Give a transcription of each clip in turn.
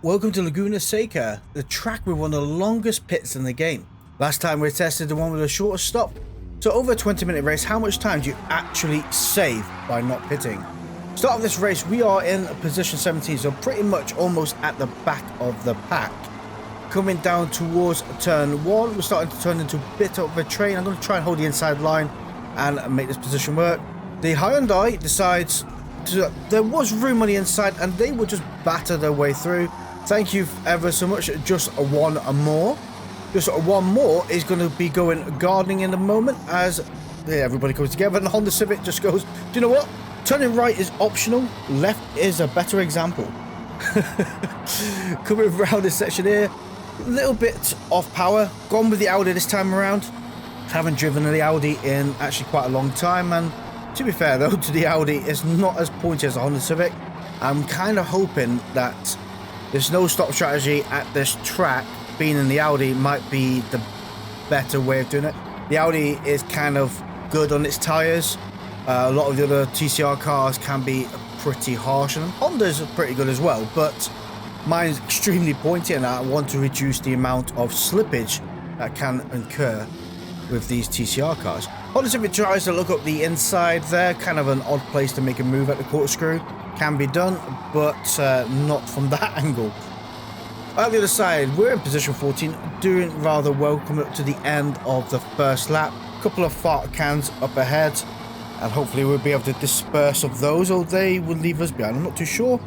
Welcome to Laguna Seca, the track with one of the longest pits in the game. Last time we tested the one with the shortest stop. So over a 20-minute race, how much time do you actually save by not pitting? Start of this race, we are in position 17, so pretty much almost at the back of the pack. Coming down towards turn 1, we're starting to turn into a bit of a train. I'm going to try and hold the inside line and make this position work. The Hyundai decides there was room on the inside and they will just batter their way through. Thank you ever so much. Just one more. Just one more is going to be going gardening in a moment as everybody comes together, and the Honda Civic just goes, do you know what? Turning right is optional. Left is a better example. Coming around this section here, a little bit off power. Gone with the Audi this time around. Haven't driven the Audi in actually quite a long time, and to be fair though, to the Audi, it's not as pointy as a Honda Civic. I'm kind of hoping that there's no stop strategy at this track. Being in the Audi might be the better way of doing it. The Audi is kind of good on its tyres. A lot of the other TCR cars can be pretty harsh, and Hondas are pretty good as well, but mine's extremely pointy and I want to reduce the amount of slippage that can occur with these TCR cars. Honda Civic tries to look up the inside there, kind of an odd place to make a move at the corkscrew. Can be done, but not from that angle. At the other side, we're in position 14, doing rather well, coming up to the end of the first lap. Couple of fart cans up ahead, and hopefully we'll be able to disperse of those, or they will leave us behind. I'm not too sure.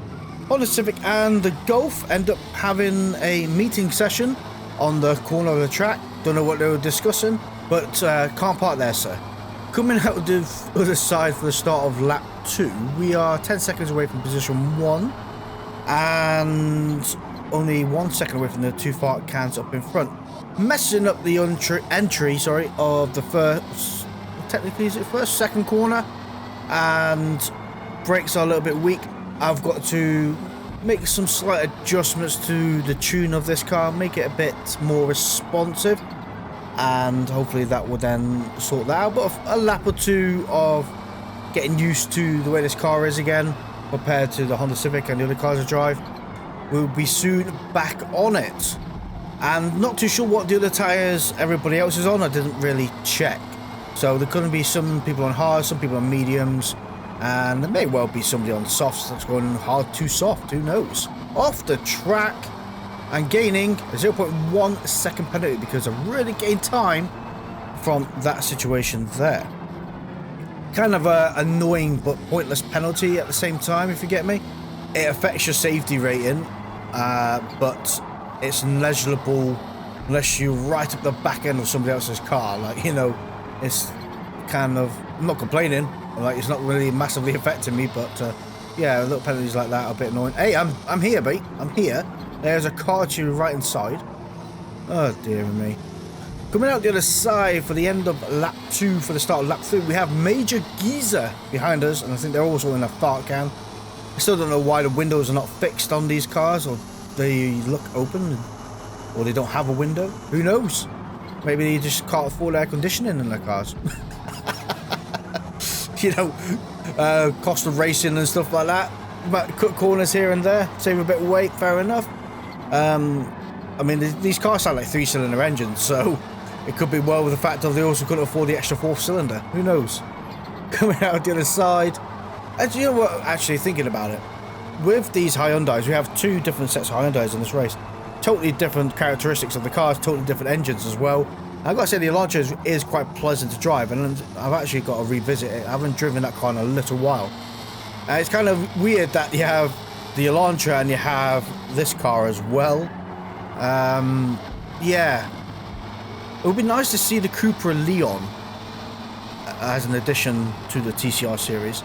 Honda Civic and the Golf end up having a meeting session on the corner of the track. Don't know what they were discussing, but can't park there, sir. Coming out the other side for the start of lap 2, we are 10 seconds away from position 1, and only 1 second away from the two fart cans up in front. Messing up the entry of the first, technically is it first, second corner, and brakes are a little bit weak. I've got to make some slight adjustments to the tune of this car, make it a bit more responsive, and hopefully that will then sort that out. But a lap or two of getting used to the way this car is again compared to the Honda Civic and the other cars I drive, we'll be soon back on it. And not too sure what the other tyres everybody else is on. I didn't really check, so there could be some people on hard, some people on mediums, and there may well be somebody on softs that's going hard to soft, who knows. Off the track and gaining a 0.1 second penalty because I really gained time from that situation there. Kind of a annoying but pointless penalty at the same time, if you get me. It affects your safety rating, but it's negligible unless you're right up the back end of somebody else's car. Like, you know, it's kind of, I'm not complaining, like it's not really massively affecting me, but yeah, little penalties like that are a bit annoying. Hey, I'm here, mate. I'm here. There's a car to your right hand side. Oh dear me. Coming out the other side for the end of lap 2 for the start of lap 3, we have Major Geezer behind us, and I think they're also in a fart can. I still don't know why the windows are not fixed on these cars, or they look open, or they don't have a window. Who knows? Maybe they just can't afford air conditioning in their cars. You know, cost of racing and stuff like that. Might cut corners here and there, save a bit of weight, fair enough. I mean, these cars sound like 3-cylinder engines, so it could be well with the fact that they also couldn't afford the extra 4th cylinder. Who knows? Coming out the other side. And you know what, actually thinking about it, with these Hyundais, we have 2 different sets of Hyundais in this race. Totally different characteristics of the cars, totally different engines as well. I've got to say the Elantra is quite pleasant to drive, and I've actually got to revisit it. I haven't driven that car in a little while. It's kind of weird that you have the Elantra and you have this car as well. Yeah. It would be nice to see the Cupra Leon as an addition to the TCR series.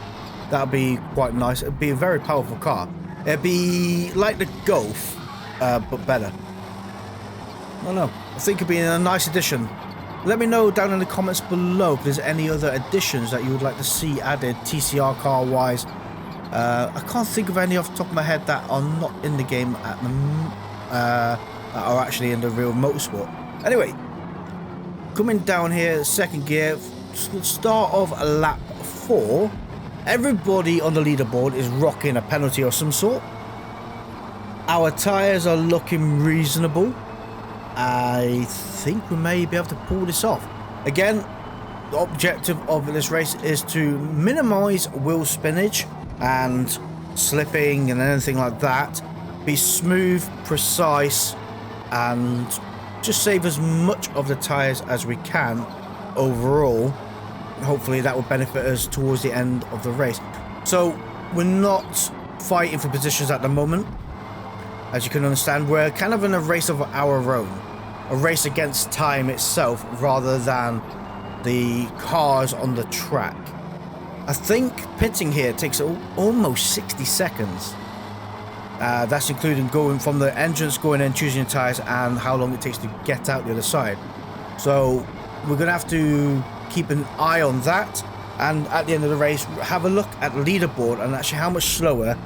That would be quite nice. It would be a very powerful car. It would be like the Golf, but better. I don't know. I think it would be a nice addition. Let me know down in the comments below if there's any other additions that you would like to see added TCR car wise. I can't think of any off the top of my head that are not in the game at the that are actually in the real motorsport. Anyway, coming down here, second gear, start of lap 4. Everybody on the leaderboard is rocking a penalty of some sort. Our tyres are looking reasonable. I think we may be able to pull this off. Again, the objective of this race is to minimize wheel spinnage and slipping and anything like that. Be smooth, precise, and just save as much of the tyres as we can overall. Hopefully that will benefit us towards the end of the race. So we're not fighting for positions at the moment. As you can understand, we're kind of in a race of our own. A race against time itself rather than the cars on the track. I think pitting here takes almost 60 seconds. That's including going from the entrance, going in, choosing your tyres, and how long it takes to get out the other side. So we're going to have to keep an eye on that. And at the end of the race, have a look at the leaderboard and actually how much slower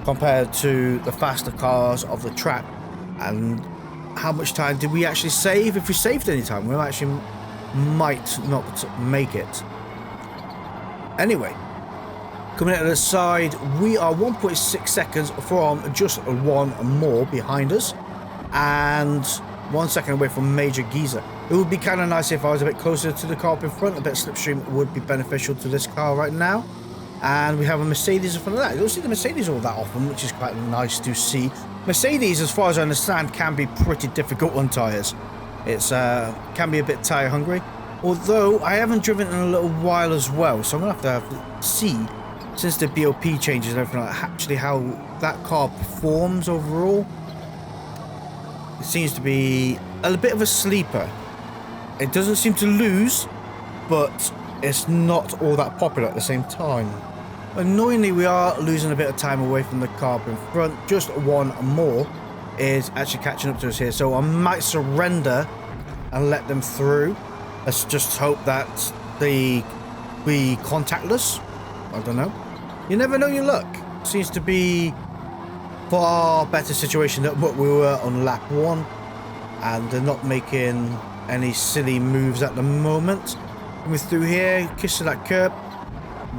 compared to the faster cars of the track. And how much time did we actually save? If we saved any time, we actually might not make it. Anyway, coming out of the side, we are 1.6 seconds from just one more behind us, and 1 second away from Major Geezer. It would be kind of nice if I was a bit closer to the car up in front. A bit of slipstream would be beneficial to this car right now. And we have a Mercedes in front of that. You don't see the Mercedes all that often, which is quite nice to see. Mercedes, as far as I understand, can be pretty difficult on tyres. It's can be a bit tyre hungry. Although I haven't driven in a little while as well, so I'm going to have to see, since the BOP changes and everything like that, actually how that car performs overall. It seems to be a bit of a sleeper. It doesn't seem to lose, but it's not all that popular at the same time. Annoyingly, we are losing a bit of time away from the car up in front. Just one more is actually catching up to us here, so I might surrender and let them through. Let's just hope that they be contactless. I don't know. You never know your luck. Seems to be far better situation than what we were on lap 1, and they're not making any silly moves at the moment. Coming through here, kissing that curb.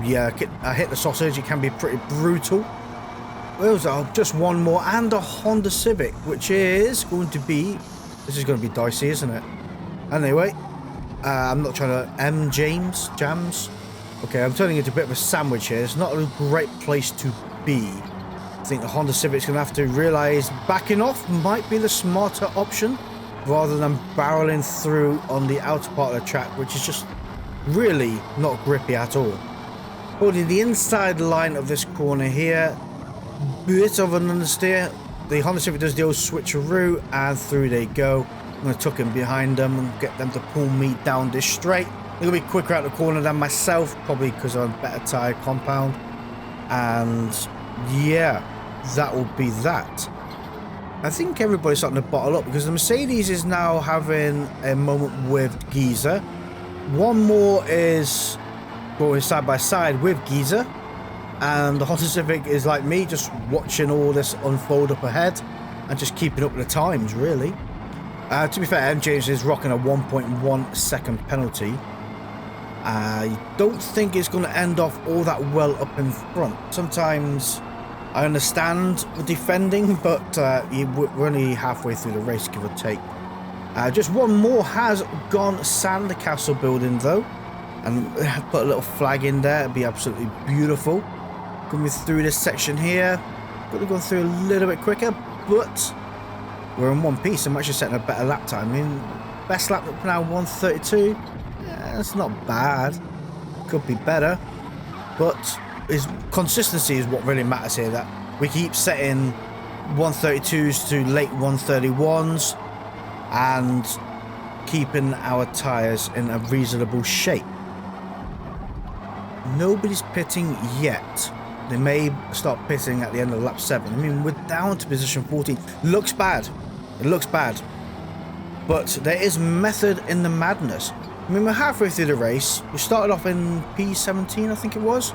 Yeah, I hit the sausage. It can be pretty brutal. Those are just one more, and a Honda Civic, which is going to be... This is going to be dicey, isn't it? Anyway, I'm not trying to... Jams. Okay, I'm turning into a bit of a sandwich here. It's not a great place to be. I think the Honda Civic's going to have to realise backing off might be the smarter option, rather than barreling through on the outer part of the track, which is just really not grippy at all. Holding the inside line of this corner here, bit of an understeer. The Honda Civic does the old switcheroo, and through they go. I'm going to tuck in behind them and get them to pull me down this straight. They're going to be quicker out the corner than myself, probably because I'm a better tyre compound. And yeah, that will be that. I think everybody's starting to bottle up because the Mercedes is now having a moment with Geezer. One more is going side by side with Geezer, and the Honda Civic is like me, just watching all this unfold up ahead and just keeping up with the times, really. To be fair, MJ is rocking a 1.1 second penalty. I don't think it's going to end off all that well up in front. Sometimes I understand the defending, but we're only halfway through the race, give or take. Just one more has gone Sandcastle building, though, and put a little flag in there. It'd be absolutely beautiful. Coming through this section here, got to go through a little bit quicker, but we're in one piece. I'm actually setting a better lap time. I mean, best lap up now 132. Yeah, that's not bad. Could be better, but consistency is what really matters here. That we keep setting 132s to late 131s and keeping our tyres in a reasonable shape. Nobody's pitting yet. They may start pitting at the end of lap 7. I mean, we're down to position 14. Looks bad. It looks bad. But there is method in the madness. I mean, we're halfway through the race. We started off in P17, I think it was.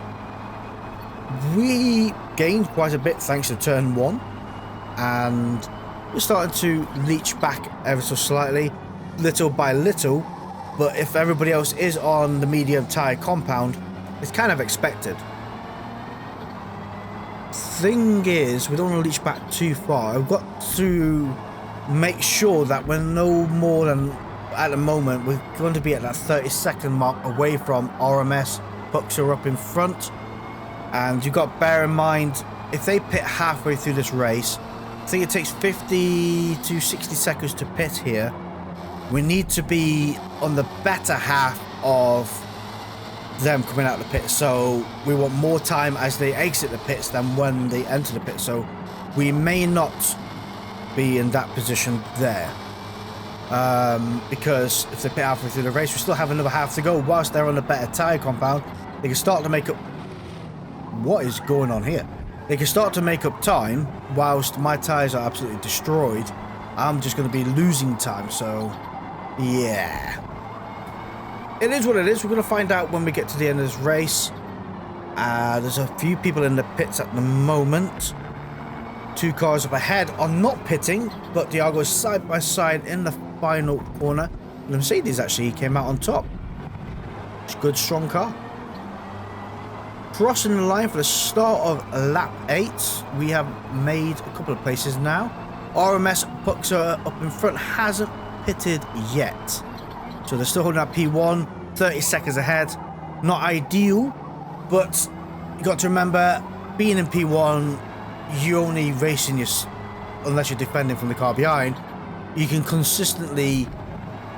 We gained quite a bit thanks to turn 1. And we're starting to leech back ever so slightly, little by little. But if everybody else is on the medium tyre compound, it's kind of expected. Thing is, we don't want to leach back too far. I've got to make sure that we're no more than, at the moment, we're going to be at that 30-second mark away from RMS. Pucks are up in front. And you've got to bear in mind, if they pit halfway through this race, I think it takes 50 to 60 seconds to pit here. We need to be on the better half of them coming out of the pit, so we want more time as they exit the pits than when they enter the pit, so we may not be in that position there, because if they pit halfway through the race, we still have another half to go. Whilst they're on a better tyre compound, they can start to make up. What is going on here? They can start to make up time whilst my tyres are absolutely destroyed. I'm just going to be losing time, so yeah. It is what it is. We're going to find out when we get to the end of this race. There's a few people in the pits at the moment. 2 cars up ahead are not pitting, but they are going side by side in the final corner. The Mercedes actually came out on top. It's a good, strong car. Crossing the line for the start of lap 8. We have made a couple of places now. RMS Pucks are up in front, hasn't pitted yet. So they're still holding up P1, 30 seconds ahead. Not ideal, but you got to remember, being in P1, you're only racing unless you're defending from the car behind. You can consistently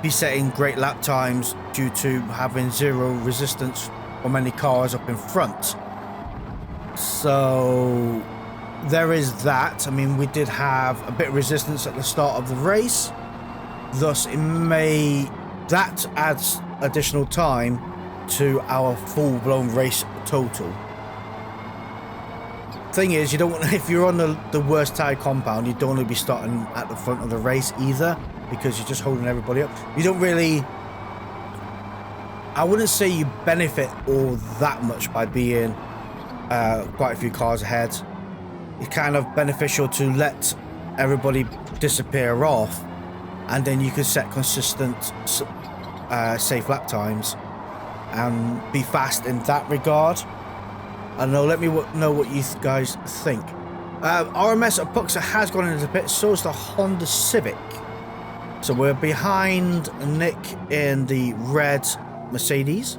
be setting great lap times due to having zero resistance from any cars up in front. So there is that. I mean, we did have a bit of resistance at the start of the race, thus that adds additional time to our full-blown race total. Thing is, you don't want, if you're on the worst tyre compound, you don't want to be starting at the front of the race either, because you're just holding everybody up. You don't really, I wouldn't say you benefit all that much by being quite a few cars ahead. It's kind of beneficial to let everybody disappear off, and then you can set consistent safe lap times and be fast in that regard. I don't know, let me know what you guys think. RMS Puxer has gone into the pit, so is the Honda Civic. So we're behind Nick in the red Mercedes.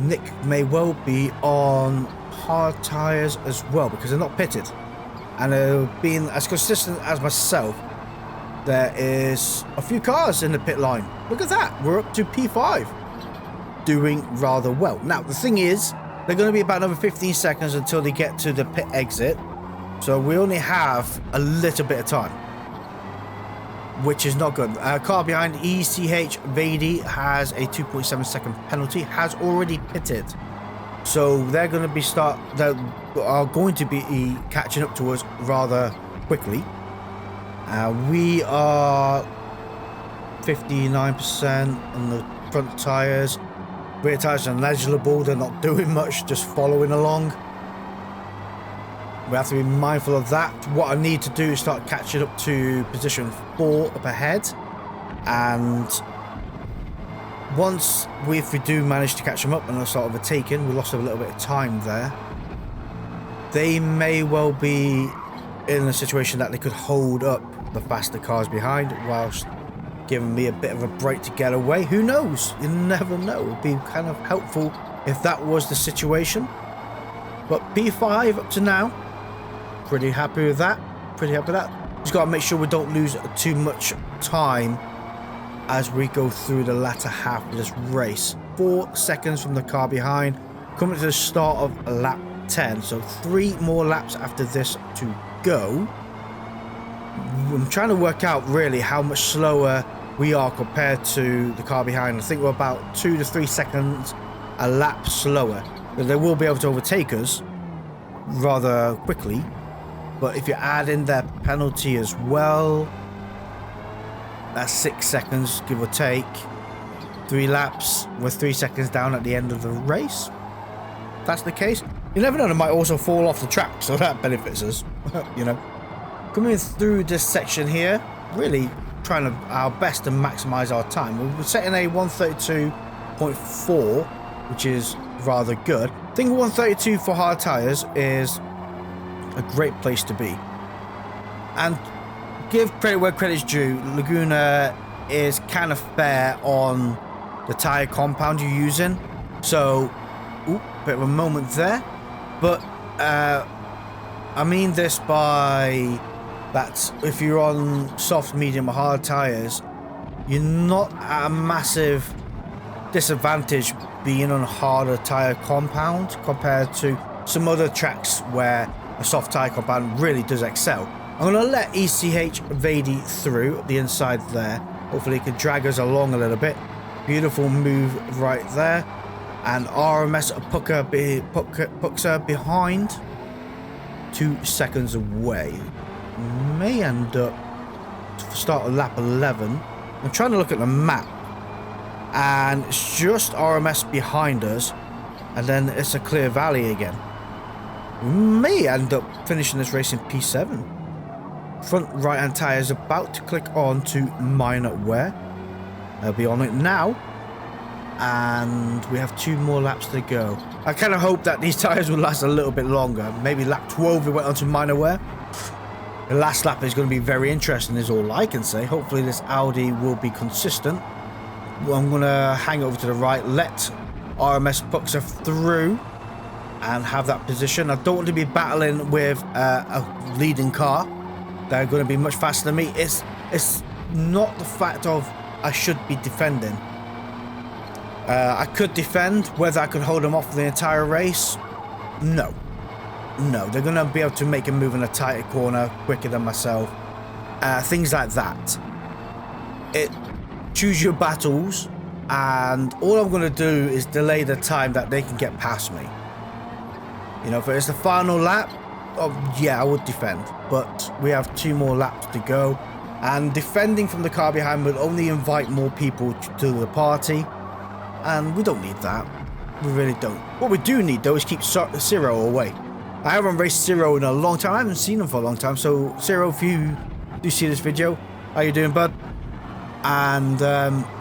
Nick may well be on hard tyres as well, because they're not pitted. And being as consistent as myself, there is a few cars in the pit line. Look at that, we're up to P5. Doing rather well. Now, the thing is, they're going to be about another 15 seconds until they get to the pit exit. So we only have a little bit of time, which is not good. Car behind ECH Vady has a 2.7 second penalty, has already pitted. So they're going to be catching up to us rather quickly. We are 59% on the front tyres. Rear tyres are negligible, they're not doing much, just following along. We have to be mindful of that. What I need to do is start catching up to position 4 up ahead. And if we do manage to catch them up and start overtaking, we lost a little bit of time there. They may well be in a situation that they could hold up the faster cars behind whilst giving me a bit of a break to get away. Who knows? You never know. It would be kind of helpful if that was the situation. But P5 up to now, pretty happy with that. Just got to make sure we don't lose too much time as we go through the latter half of this race. 4 seconds from the car behind, coming to the start of lap 10. So 3 more laps after this to go. I'm trying to work out really how much slower we are compared to the car behind. I think we're about 2 to 3 seconds a lap slower. They will be able to overtake us rather quickly, but if you add in their penalty as well, that's 6 seconds give or take. 3 laps, we're 3 seconds down at the end of the race. If that's the case, you never know, they might also fall off the track, so that benefits us. You know, coming through this section here, really trying our best to maximize our time. We're setting a 132.4, which is rather good. I think 132 for hard tires is a great place to be. And give credit where credit's due, Laguna is kind of fair on the tire compound you're using. So, bit of a moment there. But, I mean this by that if you're on soft, medium, or hard tires, you're not at a massive disadvantage being on a harder tire compound compared to some other tracks where a soft tire compound really does excel. I'm going to let ECH Vady through the inside there. Hopefully he can drag us along a little bit. Beautiful move right there. And RMS Puxer behind. 2 seconds away. May end up to start at lap 11. I'm trying to look at the map. And it's just RMS behind us. And then it's a clear valley again. We may end up finishing this race in P7. Front right hand tyre is about to click on to minor wear. I'll be on it now. And we have 2 more laps to go. I kind of hope that these tyres will last a little bit longer. Maybe lap 12 we went on to minor wear. The last lap is going to be very interesting is all I can say. Hopefully this Audi will be consistent. I'm going to hang over to the right. Let RMS Puxer through. And have that position. I don't want to be battling with a leading car. They're going to be much faster than me. It's not the fact of I should be defending. I could defend. Whether I could hold them off for the entire race, no. They're going to be able to make a move in a tighter corner quicker than myself. Things like that. Choose your battles, and all I'm going to do is delay the time that they can get past me. You know, if it's the final lap, yeah, I would defend. But we have 2 more laps to go. And defending from the car behind will only invite more people to the party. And we don't need that. We really don't. What we do need, though, is keep Zero away. I haven't raced Zero in a long time. I haven't seen him for a long time. So, Zero, if you do see this video, how you doing, bud? And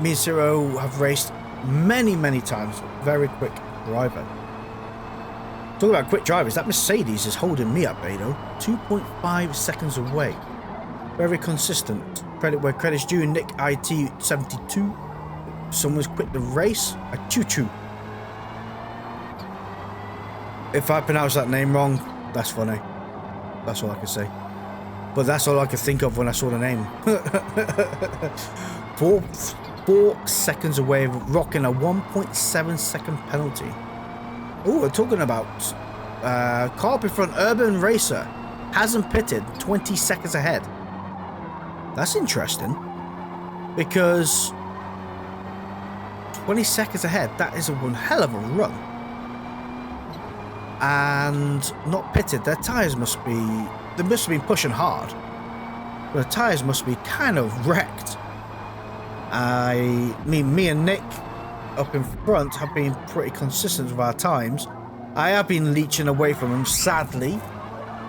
me and Zero have raced many times. Very quick driver. Talking about quick drivers, that Mercedes is holding me up, Beto. 2.5 seconds away. Very consistent. Credit where credit's due. Nick IT 72. Someone's quit the race. A choo-choo. If I pronounce that name wrong, that's funny. That's all I can say. But that's all I could think of when I saw the name. 4 seconds away of rocking a 1.7 second penalty. Oh, we're talking about car in front, Urban Racer hasn't pitted, 20 seconds ahead. That's interesting because 20 seconds ahead, that is a one hell of a run. And not pitted, their tyres must be, they must have been pushing hard. But the tyres must be kind of wrecked. Me and Nick up in front have been pretty consistent with our times. I have been leeching away from them, sadly,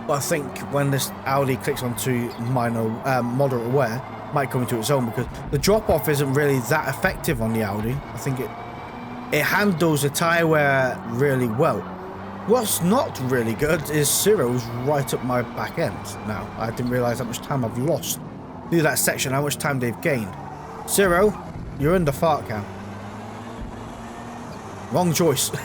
but I think when this Audi clicks onto minor moderate wear, might come into its own because the drop-off isn't really that effective on the Audi. I think it handles the tyre wear really well. What's not really good is Ciro's right up my back end now. I didn't realise how much time I've lost through that section, how much time they've gained. Ciro, you're in the fart cam. Wrong choice. I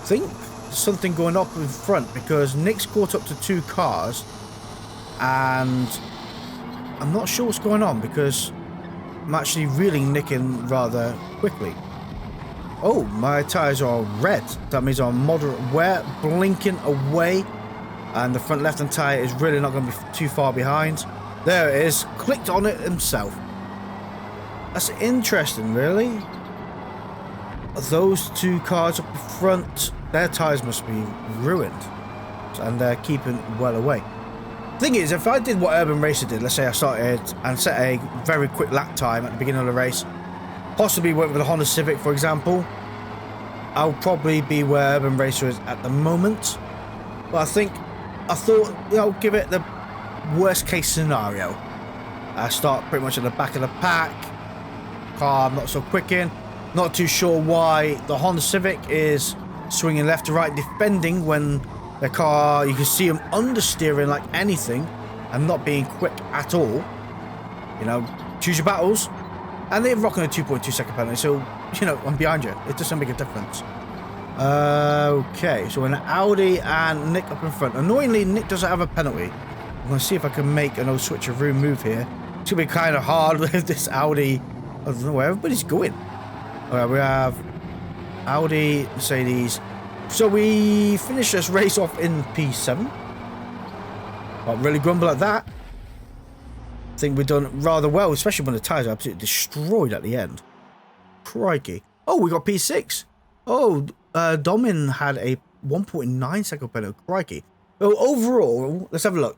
think there's something going up in front because Nick's caught up to 2 cars and I'm not sure what's going on because I'm actually reeling Nick in rather quickly. Oh, my tyres are red. That means I'm moderate wear, blinking away, and the front left-hand tyre is really not going to be too far behind. There it is, clicked on it himself. That's interesting, really. Those 2 cars up the front, their tyres must be ruined. And they're keeping well away. Thing is, if I did what Urban Racer did, let's say I started and set a very quick lap time at the beginning of the race, possibly went with a Honda Civic, for example, I'll probably be where Urban Racer is at the moment. But I thought, you know, give it the worst case scenario. I start pretty much at the back of the pack. Car I'm not so quick in. Not too sure why the Honda Civic is swinging left to right defending when the car, you can see them understeering like anything and not being quick at all. You know, choose your battles. And they're rocking a 2.2 second penalty, so, you know, I'm behind you. It doesn't make a difference. Okay, so an Audi and Nick up in front. Annoyingly, Nick doesn't have a penalty. I'm going to see if I can make an old switcheroo move here. It's going to be kind of hard with this Audi. I don't know where everybody's going. Alright, we have Audi, Mercedes. So we finished this race off in P7. Can't really grumble at that. I think we've done rather well, especially when the tyres are absolutely destroyed at the end. Crikey. Oh, we got P6. Oh, Domin had a 1.9 second penalty. Crikey. So overall, let's have a look.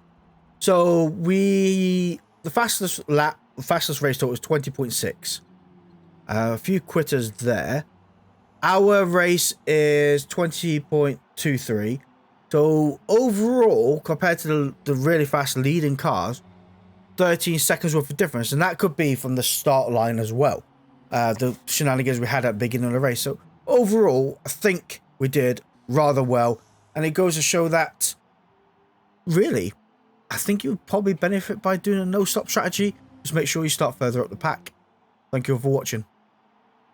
So the fastest race total was 20.6. A few quitters there. Our race is 20.23. So overall, compared to the really fast leading cars, 13 seconds worth of difference, and that could be from the start line as well. The shenanigans we had at the beginning of the race. So overall, I think we did rather well, and it goes to show that really, I think you would probably benefit by doing a no-stop strategy. Just make sure you start further up the pack. Thank you all for watching.